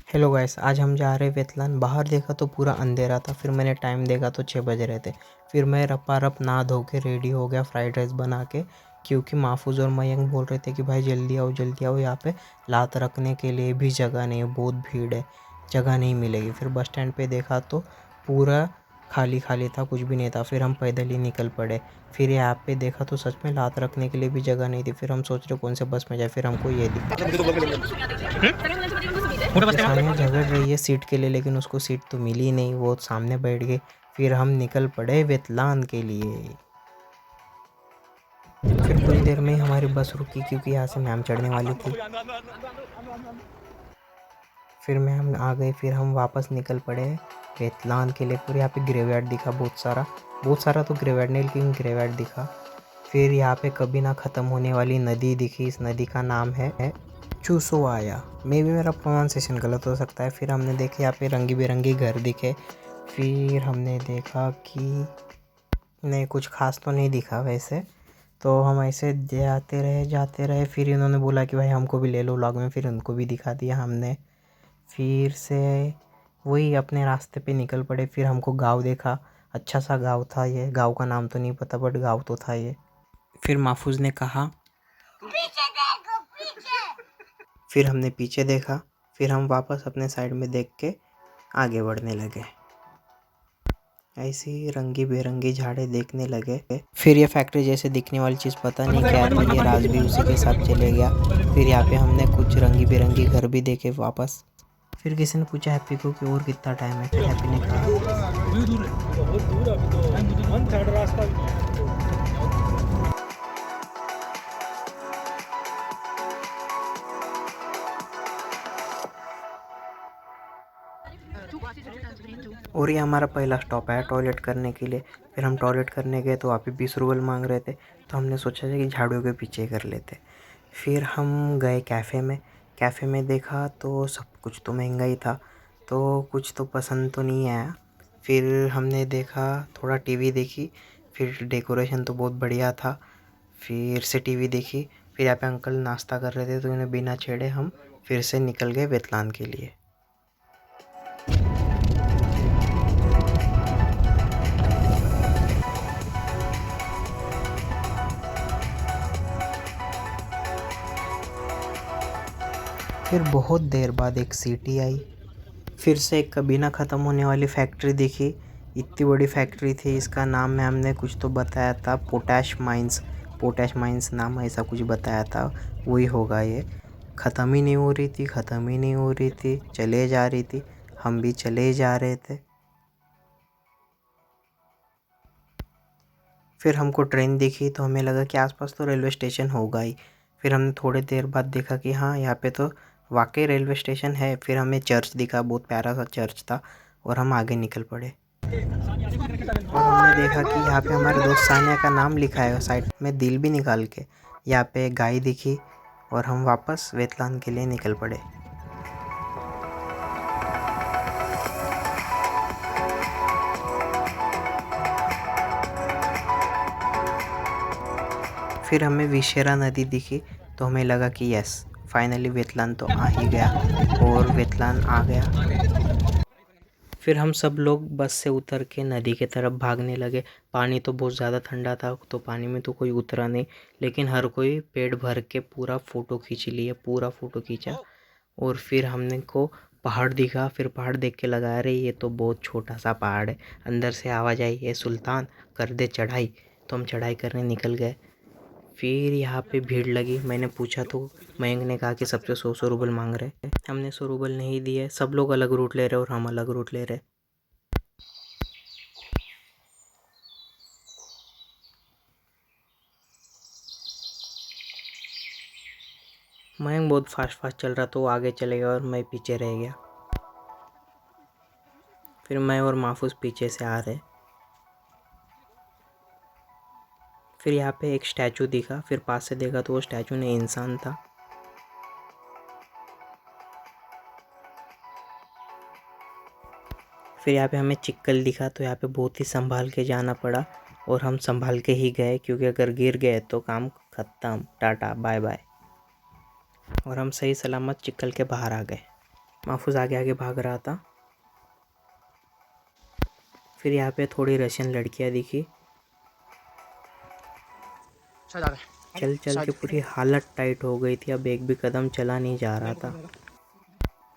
Hello guys, आज हम जा रहे वेतलान। बाहर देखा तो पूरा अंधेरा था। फिर मैंने टाइम देखा तो 6 बज रहे थे। फिर मैं रप्पा-रप नहा धो के रेडी हो गया फ्राइड राइस बना के, क्योंकि महफूज और मयंक बोल रहे थे कि भाई जल्दी आओ, यहाँ पे लात रखने के लिए भी जगह नहीं है, बहुत भीड़ है, जगह नहीं मिलेगी। फिर बस स्टैंड पे देखा तो पूरा खाली खाली था, कुछ भी नहीं था। फिर हम पैदल ही निकल पड़े। फिर यहाँ पे देखा तो सच में लात रखने के लिए भी जगह नहीं थी। फिर हम सोच रहे कौन से बस में जाए, फिर हमको ये दिखा। सानिया झगड़ रही है सीट के लिए, लेकिन उसको सीट तो मिली ही नहीं, वो सामने बैठ गई। फिर हम निकल पड़े वेतलान के लिए। फिर कुछ देर में ही हमारी बस रुकी, क्योंकि यहाँ से मैम चढ़ने वाली थी। फिर मैम आ गई। फिर हम वापस निकल पड़े वेतलान के लिए। फिर यहाँ पे ग्रेवयार्ड दिखा, बहुत सारा तो ग्रेवयार्ड नहीं, लेकिन ग्रेवयार्ड दिखा। फिर यहाँ पे कभी ना ख़त्म होने वाली नदी दिखी। इस नदी का नाम है चूसोवाया। मे भी मेरा प्रोनाउंसिएशन गलत हो सकता है। फिर हमने देखे यहाँ पे रंगी बिरंगी घर दिखे। फिर हमने देखा कि नहीं, कुछ खास तो नहीं दिखा वैसे। तो हम ऐसे जाते रहे। फिर इन्होंने बोला कि भाई हमको भी ले लो व्लॉग में। फिर उनको भी दिखा दिया हमने। फिर से वही अपने रास्ते पे निकल पड़े। फिर हमको गाँव देखा, अच्छा सा गाँव था। ये गाँव का नाम तो नहीं पता, बट गाँव तो था ये। फिर महफूज ने कहा पीछे देखो पीछे। फिर हमने पीछे देखा। फिर हम वापस अपने साइड में देख के आगे बढ़ने लगे। ऐसी रंगी बेरंगी झाड़े देखने लगे। फिर ये फैक्ट्री जैसे दिखने वाली चीज़ पता नहीं क्या था, ये राज भी उसी के साथ चले गया। फिर यहाँ पे हमने कुछ रंगी बेरंगी घर भी देखे वापस। फिर किसी ने पूछा हैप्पी को कि और कितना टाइम है। फिर हैप्पी ने कहा और ये हमारा पहला स्टॉप है टॉयलेट करने के लिए। फिर हम टॉयलेट करने गए तो वहाँ पे 20 रूबल मांग रहे थे। तो हमने सोचा था कि झाड़ू के पीछे कर लेते। फिर हम गए कैफ़े में देखा तो सब कुछ तो महंगा ही था, तो कुछ तो पसंद तो नहीं आया। फिर हमने देखा, थोड़ा टीवी देखी। फिर डेकोरेशन तो बहुत बढ़िया था। फिर से टीवी देखी। फिर यहाँ पे अंकल नाश्ता कर रहे थे, तो उन्हें बिना छेड़े हम फिर से निकल गए वेतलान के लिए। फिर बहुत देर बाद एक सीटी आई। फिर से एक कभी ना ख़त्म होने वाली फैक्ट्री दिखी। इतनी बड़ी फैक्ट्री थी, इसका नाम मैम ने कुछ तो बताया था, पोटैश माइंस नाम ऐसा कुछ बताया था। वही होगा ये। ख़त्म ही नहीं हो रही थी, चले जा रही थी। हम भी चले जा रहे थे। फिर हमको ट्रेन दिखी तो हमें लगा कि आसपास तो रेलवे स्टेशन होगा ही। फिर हमने थोड़ी देर बाद देखा कि हाँ, यहाँ पे तो वाकई रेलवे स्टेशन है। फिर हमें चर्च दिखा, बहुत प्यारा सा चर्च था, और हम आगे निकल पड़े। और हमने देखा कि यहाँ पे हमारे दोस्त सानिया का नाम लिखा है साइड में, दिल भी निकाल के। यहाँ पे एक गाय दिखी और हम वापस वेतलान के लिए निकल पड़े। फिर हमें विशेरा नदी दिखी तो हमें लगा कि यस, फाइनली वेतलान तो आ ही गया। और वेतलान आ गया। फिर हम सब लोग बस से उतर के नदी के तरफ भागने लगे। पानी तो बहुत ज़्यादा ठंडा था, तो पानी में तो कोई उतरा नहीं, लेकिन हर कोई पेट भर के पूरा फ़ोटो खींच लिए, पूरा फ़ोटो खींचा। और फिर हमने को पहाड़ दिखा। फिर पहाड़ देख के लगा रहे ये तो बहुत छोटा सा पहाड़ है, अंदर से आवाज़ आई है सुल्तान कर दे चढ़ाई। तो हम चढ़ाई करने निकल गए। फिर यहाँ पे भीड़ लगी। मैंने पूछा तो मयंक ने कहा कि सबसे 100 रूबल मांग रहे। हमने 100 रूबल नहीं दिए। सब लोग अलग रूट ले रहे और हम अलग रूट ले रहे। मयंक बहुत फास्ट चल रहा, तो आगे चले गया और मैं पीछे रह गया। फिर मैं और महफूज पीछे से आ रहे। फिर यहाँ पे एक स्टैचू दिखा। फिर पास से देखा तो वो स्टैचू नहीं, इंसान था। फिर यहाँ पे हमें चिक्कल दिखा, तो यहाँ पे बहुत ही संभाल के जाना पड़ा, और हम संभाल के ही गए, क्योंकि अगर गिर गए तो काम ख़त्म, टाटा बाय बाय। और हम सही सलामत चिक्कल के बाहर आ गए। महफूज आगे आगे भाग रहा था। फिर यहाँ पे थोड़ी रशियन लड़कियाँ दिखी। चल चल के पूरी हालत टाइट हो गई थी, अब एक भी कदम चला नहीं जा रहा था।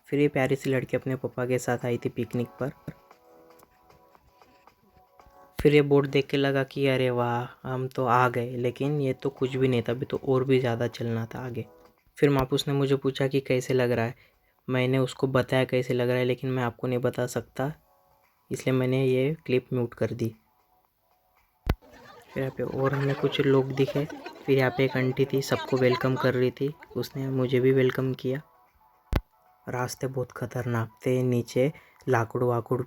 फिर ये प्यारी सी लड़की अपने पापा के साथ आई थी पिकनिक पर। फिर ये बोर्ड देख के लगा कि अरे वाह हम तो आ गए, लेकिन ये तो कुछ भी नहीं था, अभी तो और भी ज़्यादा चलना था आगे। फिर मापूस ने मुझे पूछा कि कैसे लग रहा है। मैंने उसको बताया कैसे लग रहा है, लेकिन मैं आपको नहीं बता सकता, इसलिए मैंने ये क्लिप म्यूट कर दी। फिर यहाँ पे और हमें कुछ लोग दिखे। फिर यहाँ पे एक आंटी थी, सबको वेलकम कर रही थी, उसने मुझे भी वेलकम किया। रास्ते बहुत ख़तरनाक थे, नीचे लाकड़ वाकड़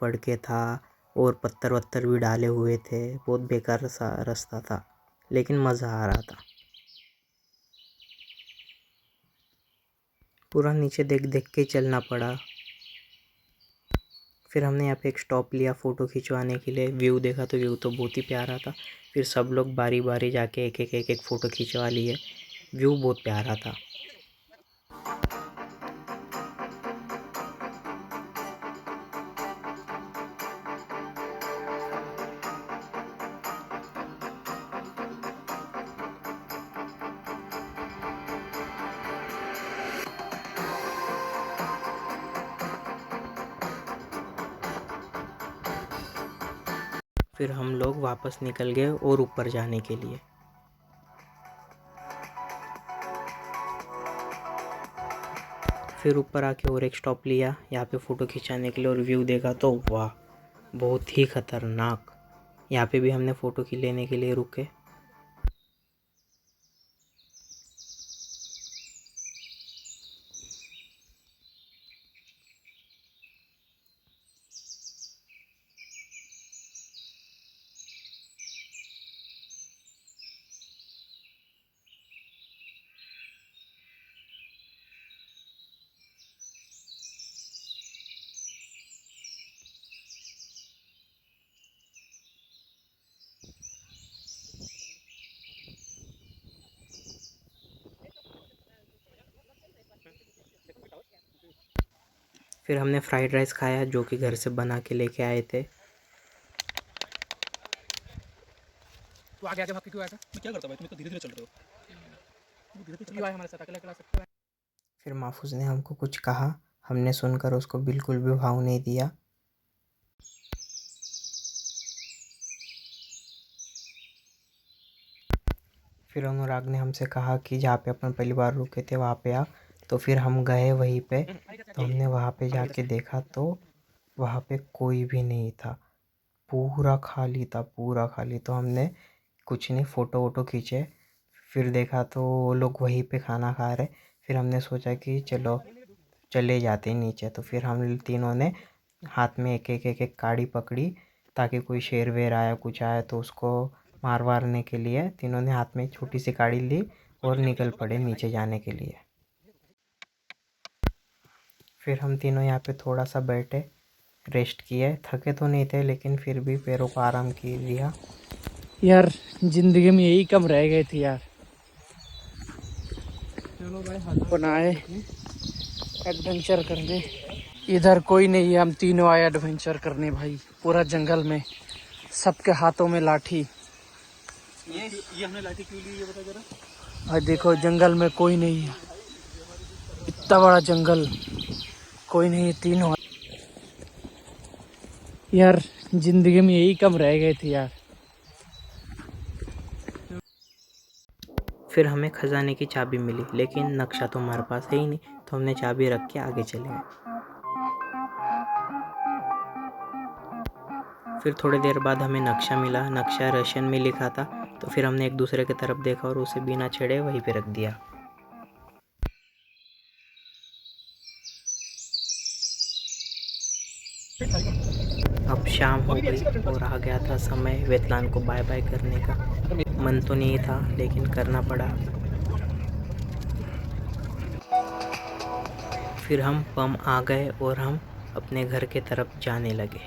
पड़ के था और पत्थर वत्थर भी डाले हुए थे, बहुत बेकार सा रास्ता था, लेकिन मज़ा आ रहा था। पूरा नीचे देख देख के चलना पड़ा। फिर हमने यहाँ पे एक स्टॉप लिया फ़ोटो खिंचवाने के लिए। व्यू देखा तो व्यू तो बहुत ही प्यारा था। फिर सब लोग बारी बारी जाके एक फ़ोटो खिंचवा लिए। व्यू बहुत प्यारा था। फिर हम लोग वापस निकल गए और ऊपर जाने के लिए। फिर ऊपर आके और एक स्टॉप लिया यहाँ पे फ़ोटो खिंचाने के लिए, और व्यू देखा तो वाह बहुत ही ख़तरनाक। यहाँ पे भी हमने फ़ोटो लेने के लिए रुके। फिर हमने फ्राइड राइस खाया जो कि घर से बना के लेके आए थे। तो आगे आगे भाग के क्यों आया था? मैं क्या करता भाई, तुम इतना धीरे-धीरे चल रहे हो। धीरे-धीरे क्यों आए हमारे साथ, अकेला अकेला सकते हो। फिर महफूज ने हमको कुछ कहा, हमने सुनकर उसको बिल्कुल भी भाव नहीं दिया। फिर अनुराग ने हमसे कहा कि जहाँ पे अपन पहली बार रुके थे वहाँ पे आ। तो फिर हम गए वहीं पे। तो हमने वहाँ पे जाके देखा तो वहाँ पे कोई भी नहीं था, पूरा खाली था, पूरा खाली। तो हमने कुछ नहीं, फ़ोटो वोटो खींचे। फिर देखा तो वो लोग वहीं पे खाना खा रहे। फिर हमने सोचा कि चलो चले जाते हैं नीचे। तो फिर हम तीनों ने हाथ में एक काड़ी पकड़ी, ताकि कोई शेर वेर आया कुछ आया तो उसको मारने के लिए तीनों ने हाथ में एक छोटी सी काड़ी ली और निकल पड़े नीचे जाने के लिए। फिर हम तीनों यहाँ पे थोड़ा सा बैठे, रेस्ट किए। थके तो नहीं थे, लेकिन फिर भी पैरों को आराम की लिया। यार जिंदगी में यही कम रह गए थे यार। चलो भाई बनाए एडवेंचर करने। इधर कोई नहीं है, हम तीनों आए एडवेंचर करने भाई, पूरा जंगल में, सबके हाथों में लाठी। ये हमने लाठी क्यों ली ये बता जरा। भाई देखो जंगल में कोई नहीं है, इतना बड़ा जंगल, कोई नहीं, तीनों। यार जिंदगी में यही कम रह गए थे यार। फिर हमें खजाने की चाबी मिली, लेकिन नक्शा तो हमारे पास है ही नहीं। तो हमने चाबी रख के आगे चले गए। फिर थोड़ी देर बाद हमें नक्शा मिला, नक्शा रशियन में लिखा था। तो फिर हमने एक दूसरे की तरफ देखा और उसे बिना छेड़े वहीं पे रख दिया। अब शाम हो गई और आ गया था समय वेतलान को बाय बाय करने का। मन तो नहीं था, लेकिन करना पड़ा। फिर हम पम आ गए और हम अपने घर के तरफ जाने लगे।